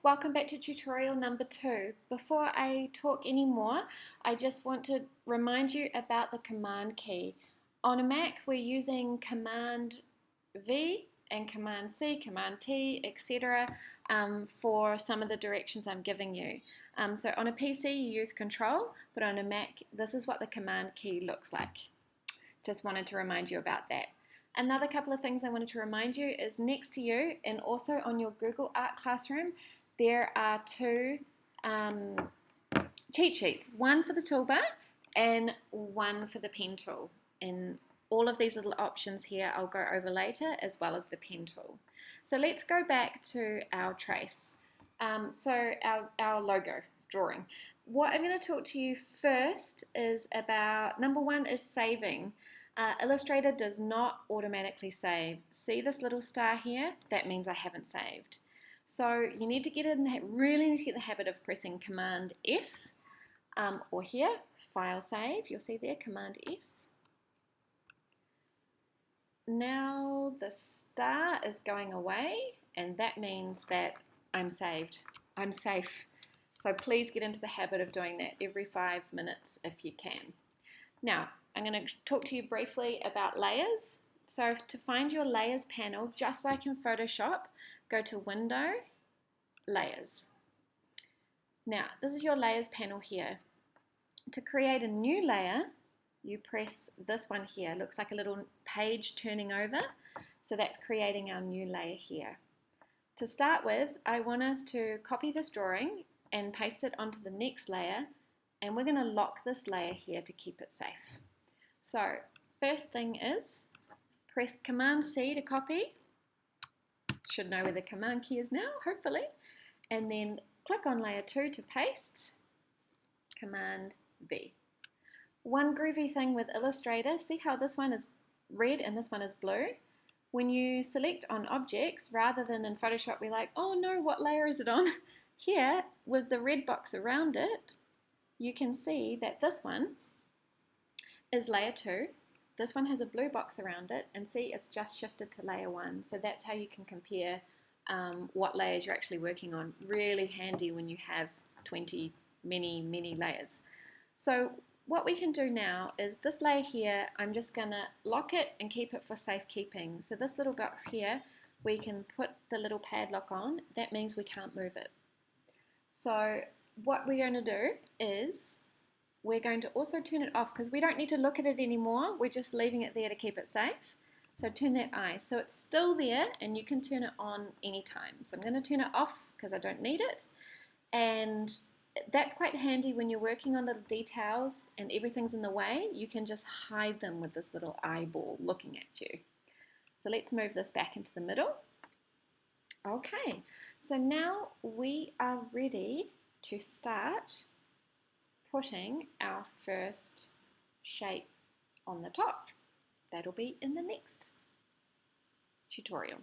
Welcome back to tutorial number 2. Before I talk anymore, I just want to remind you about the command key. On a Mac, we're using Command V and Command C, Command T, etc. For some of the directions I'm giving you. So on a PC, you use Control, but on a Mac, this is what the command key looks like. Just wanted to remind you about that. Another couple of things I wanted to remind you is next to you and also on your Google Art Classroom, there are two cheat sheets, one for the toolbar and one for the pen tool. And all of these little options here I'll go over later, as well as the pen tool. So let's go back to our trace. So our logo drawing. What I'm going to talk to you first is about, number one is saving. Illustrator does not automatically save. See this little star here? That means I haven't saved. So you need to really need to get in the habit of pressing Command S, or here, File Save. You'll see there, Command S. Now the star is going away, and that means that I'm saved. I'm safe. So please get into the habit of doing that every 5 minutes if you can. Now, I'm going to talk to you briefly about layers. So to find your layers panel, just like in Photoshop, go to Window, Layers. Now, this is your layers panel here. To create a new layer, you press this one here. It looks like a little page turning over. So that's creating our new layer here. To start with, I want us to copy this drawing and paste it onto the next layer, and we're going to lock this layer here to keep it safe. So first thing is press Command C to copy. Should know where the command key is now, hopefully. And then click on layer 2 to paste. Command V. One groovy thing with Illustrator, see how this one is red and this one is blue? When you select on objects, rather than in Photoshop we're like, oh no, what layer is it on? Here, with the red box around it, you can see that this one is layer 2. This one has a blue box around it, and see, it's just shifted to layer 1. So that's how you can compare what layers you're actually working on. Really handy when you have many layers. So what we can do now is this layer here, I'm just going to lock it and keep it for safekeeping. So this little box here, we can put the little padlock on. That means we can't move it. So what we're going to do is we're going to also turn it off because we don't need to look at it anymore. We're just leaving it there to keep it safe. So turn that eye. So it's still there and you can turn it on anytime. So I'm going to turn it off because I don't need it. And that's quite handy when you're working on little details and everything's in the way. You can just hide them with this little eyeball looking at you. So let's move this back into the middle. Okay, so now we are ready to start putting our first shape on the top. That'll be in the next tutorial.